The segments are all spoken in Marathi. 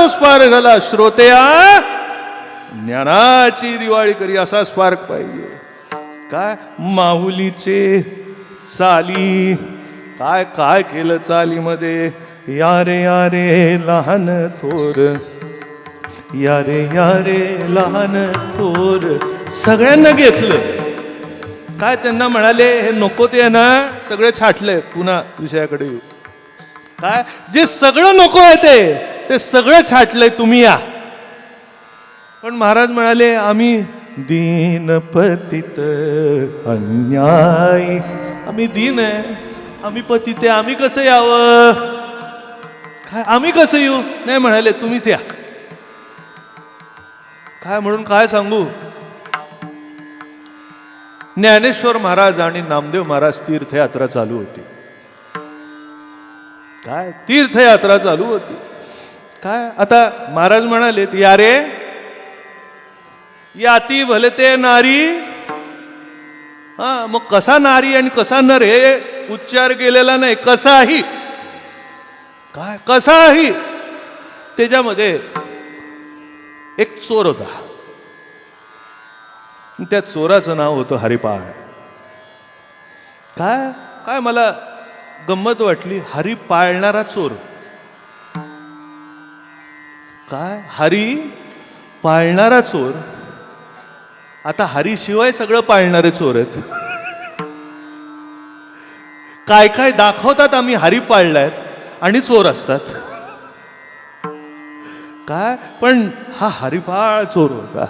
जो स्पार्क झाला श्रोत्या ज्ञानाची दिवाळी करी असा स्पार्क पाहिजे. काय माहुलीचे चाली, काय काय केलं चालीमध्ये. यारे यारे लहान थोर, यारे यारे लहान थोर, सगळ्यांना घेतलं. काय त्यांना म्हणाले हे नको ते ना सगळे छाटले. पुन्हा विषयाकडे येऊ. काय जे सगळं नको आहे ते सगळं छाटलंय, तुम्ही या. पण महाराज म्हणाले आम्ही दीन पतित अन्यायी, आम्ही दीन आहे, आम्ही पतित आहे, आम्ही कसं यावं. काय आम्ही कसं येऊ. नाही म्हणाले तुम्हीच या. काय म्हणून काय सांगू. ज्ञानेश्वर महाराज आणि नामदेव महाराज तीर्थयात्रा चालू होती. काय तीर्थयात्रा चालू होती. काय आता महाराज म्हणाले या रे याती भलते नारी. हा मग कसा नारी आणि कसा नर हे उच्चार केलेला नाही, कसाही. काय कसाही. त्याच्यामध्ये एक चोर होता. त्या चोराचं नाव होतं हरिपाळ. काय काय मला गंमत वाटली. हरी पाळणारा चोर. काय हरी पाळणारा चोर. आता हरी शिवाय सगळं पाळणारे चोर आहेत. काय काय दाखवतात आम्ही हरी पाळलायत आणि चोर असतात. काय पण हा हरिपाळ चोर होता.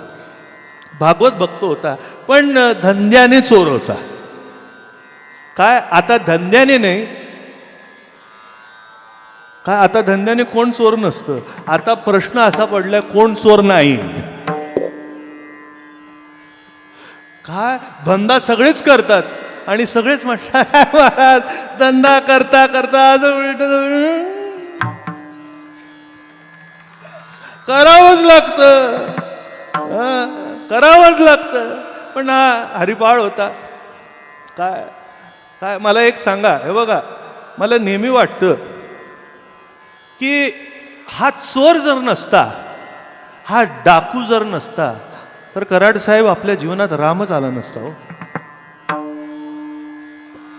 भागवत भक्त होता पण धंद्याने चोर होता. काय आता धंद्याने नाही. काय आता धंद्याने कोण चोर नसतं. आता प्रश्न असा पडलाय कोण चोर नाही. काय धंदा सगळेच करतात आणि सगळेच म्हणतात महाराज धंदा करता करता असं उलट करावंच लागतं. करावंच लागतं. पण हा हरिपाळ होता. काय काय मला एक सांगा. हे बघा मला नेहमी वाटतं की हा चोर जर नसता, हा डाकू जर नसता तर कराड साहेब आपल्या जीवनात रामच आला नसता. हो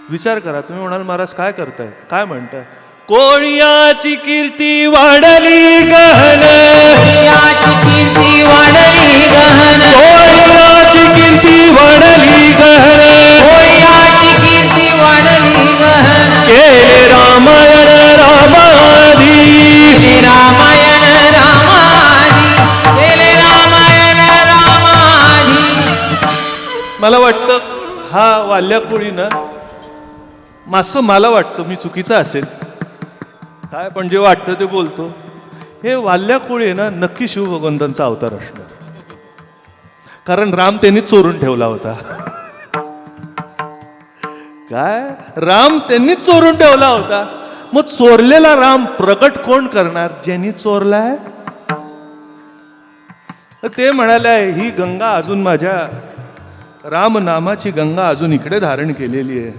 विचार करा. तुम्ही म्हणाल महाराज काय करताय, काय म्हणताय. कोळियाची कीर्ती वाढली गहन, कोळियाची कीर्ती वाढली गहन, कोळियाची कीर्ती वाढली गहन, कोळियाची कीर्ती वाढली गहन. केले रामायण रामाधी, केले रामायण रामाधी, केले रामायण रामाधी. मला वाटतं हा वाल्याकोळीनं मासं, मला वाटतं मी चुकीचं असेल काय, पण जे वाटतं ते बोलतो. हे वाल्याकोळी ना नक्की शिवभगवंतांचा अवतार असणार. कारण राम त्यांनी चोरून ठेवला होता. काय राम त्यांनी चोरून ठेवला होता. मग चोरलेला राम प्रकट कोण करणार, ज्यांनी चोरलाय. ते म्हणाले ही गंगा अजून माझ्या राम नामाची गंगा अजून इकडे धारण केलेली आहे,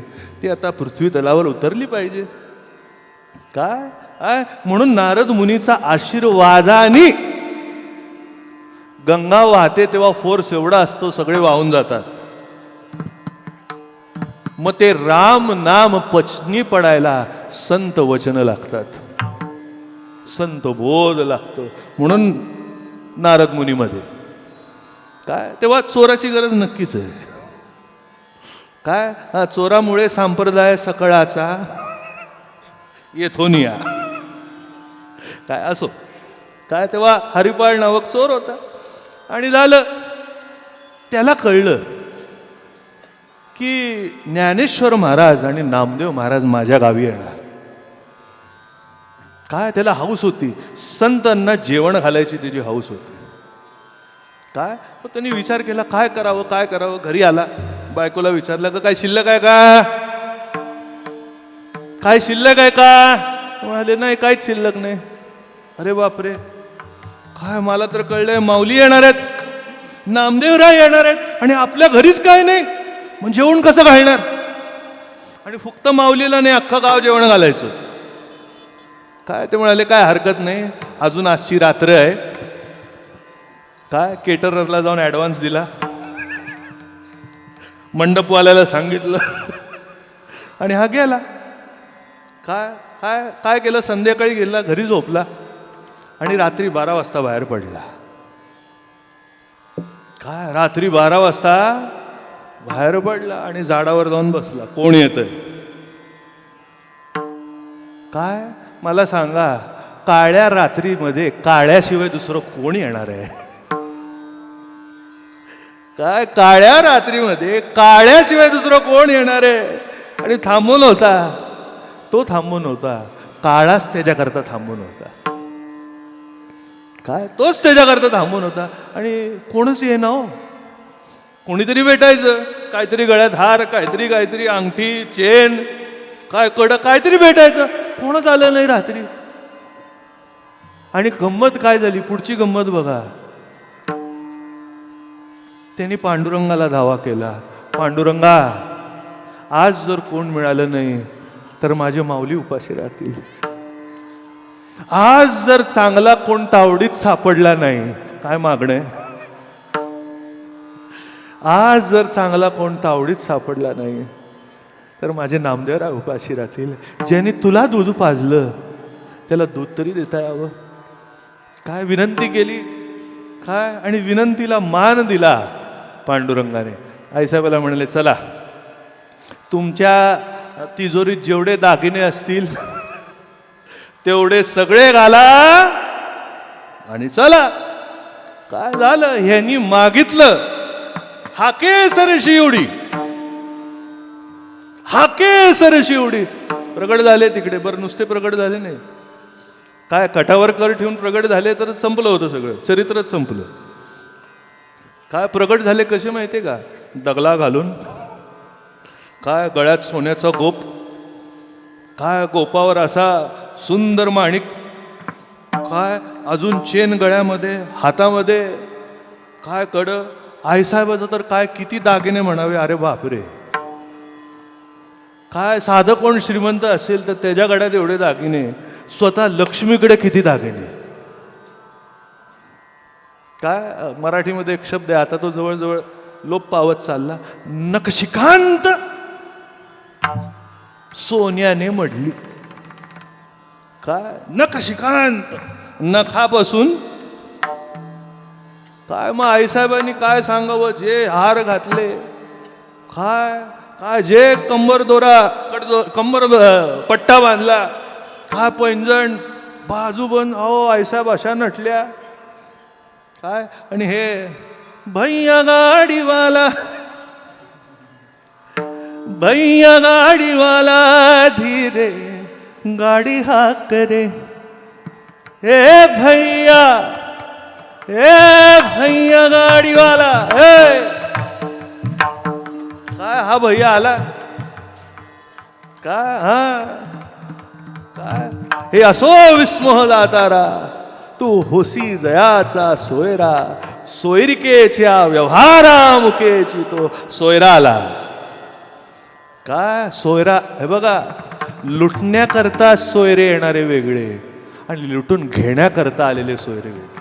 ती आता पृथ्वी तलावर उतरली पाहिजे. काय म्हणून नारद मुनीचा आशीर्वादाने गंगा वाहते तेव्हा फोर्स एवढा असतो सगळे वाहून जातात. मग ते राम नाम पचनी पडायला संत वचन लागतात, संत बोध लागतो. म्हणून नारद मुनीमध्ये काय तेव्हा चोराची गरज नक्कीच आहे. काय चोरामुळे संप्रदाय सकळाचा येथोनिया. काय असो काय तेव्हा हरिपाळ नावक चोर होता. आणि झालं त्याला कळलं की ज्ञानेश्वर महाराज आणि नामदेव महाराज माझ्या गावी येणार. काय त्याला हौस होती, संतांना जेवण घालायची त्याची हौस होती. काय मग त्यांनी विचार केला काय करावं काय करावं. घरी आला, बायकोला विचारलं का काय शिल्लक आहे का, काय शिल्लक आहे का. म्हणाले नाही काहीच शिल्लक नाही. अरे बापरे, काय मला तर कळलंय माऊली येणार आहेत, नामदेवराय येणार आहेत आणि आपल्या घरीच काय नाही, मग जेवण कसं घालणार. आणि फक्त माऊलीला नाही अख्खं गाव जेवण घालायचं. काय ते म्हणाले काय हरकत नाही, अजून आजची रात्र आहे. काय केटररला जाऊन ॲडव्हान्स दिला, मंडपवाल्याला सांगितलं आणि हा गेला. काय काय काय केलं, संध्याकाळी गेला, घरी झोपला आणि रात्री 12 वाजता बाहेर पडला. काय रात्री 12 वाजता बाहेर पडला आणि झाडावर जाऊन बसला. कोण येतंय? काय मला सांगा, काळ्या रात्रीमध्ये काळ्याशिवाय दुसरं कोण येणार आहे? काय काळ्या रात्रीमध्ये काळ्याशिवाय दुसरं कोण येणार आहे? आणि थांबून होता, तो थांबून होता, काळाच त्याच्याकरता थांबून होता. काय तोच त्याच्याकरता थांबून होता आणि कोणच येईना हो. कोणीतरी भेटायचं, काहीतरी गळ्यात हार, काहीतरी काहीतरी अंगठी, चेन, काय कडं, काहीतरी भेटायचं. कोणच आलं नाही रात्री. आणि गंमत काय झाली, पुढची गंमत बघा. त्यांनी पांडुरंगाला धावा केला, पांडुरंगा आज जर कोण मिळालं नाही तर माझे माऊली उपाशी राहतील. आज जर चांगला कोण तावडीत सापडला नाही, काय मागणं आहे? आज जर चांगला कोण तावडीत सापडला नाही तर माझे नामदेवराव उपाशी राहतील. ज्याने तुला दूध पाजलं त्याला दूध तरी देता यावं. काय विनंती केली, काय आणि विनंतीला मान दिला पांडुरंगाने. आईसाहेबाला म्हणाले, चला तुमच्या तिजोरीत जेवढे दागिने असतील तेवढे सगळे घाला आणि चला. काय झालं, ह्यांनी मागितलं हाके सरशी उडी, हाके सरशी उडी. प्रगट झाले तिकडे. बरं नुसते प्रगट झाले नाही, काय कटावर कर ठेवून प्रगट झाले तर संपलं होतं सगळं, चरित्रच संपलं. काय प्रगट झाले कसे माहितीये का? डगला घालून, काय गळ्यात सोन्याचा गोप, काय गोपावर असा सुंदर माणिक, काय अजून चेन गळ्यामध्ये, हातामध्ये, काय कडं. आईसाहेबाचं तर काय किती दागिने म्हणावे. अरे बापरे. काय साधं कोण श्रीमंत असेल तर त्याच्या गळ्यात एवढे दागिने, स्वतः लक्ष्मीकडे किती दागिने. काय मराठीमध्ये एक शब्द आहे, आता तो जवळजवळ लोप पावत चालला, नखशिखांत सोन्याने मढली. काय नखशिखांत, नखापासून. काय मग आईसाहेबांनी काय सांगावं, जे हार घातले, काय काय जे कंबर दोरा, कंबर पट्टा बांधला, काय पैंजण, बाजूबंद, अहो आईसाहेब अशा नटल्या. काय आणि हे भैया गाडीवाला, भैया गाडीवाला धीरे गाडी हा करे, ए भैया, ए भैया गाडीवाला. ए काय हा भैया आला काय? हा काय हे असो विस्मोह दातारा, तू होसी जयाचा सोयरा, सोयरिकेच्या व्यवहारा मुकेची तो सोयरा आला. काय सोयरा, हे बघा, लुटण्याकरता सोयरे येणारे वेगळे आणि लुटून घेण्याकरता आलेले सोयरे वेगळे.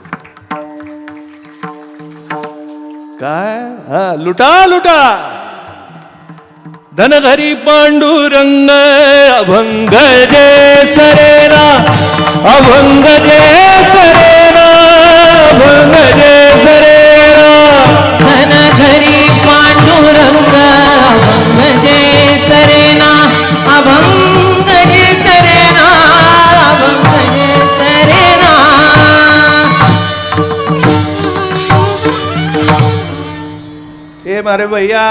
काय हा लुटा लुटा. धनघरी पांडुरंग अभंग जे सरेना, अभंग जे सरेना, अभंग जे सरेना. धनधरी पांडुरंग अभंग जे सरेना, अभंग जे सरेना, अभंग जे सरेना. ए मारे भैया,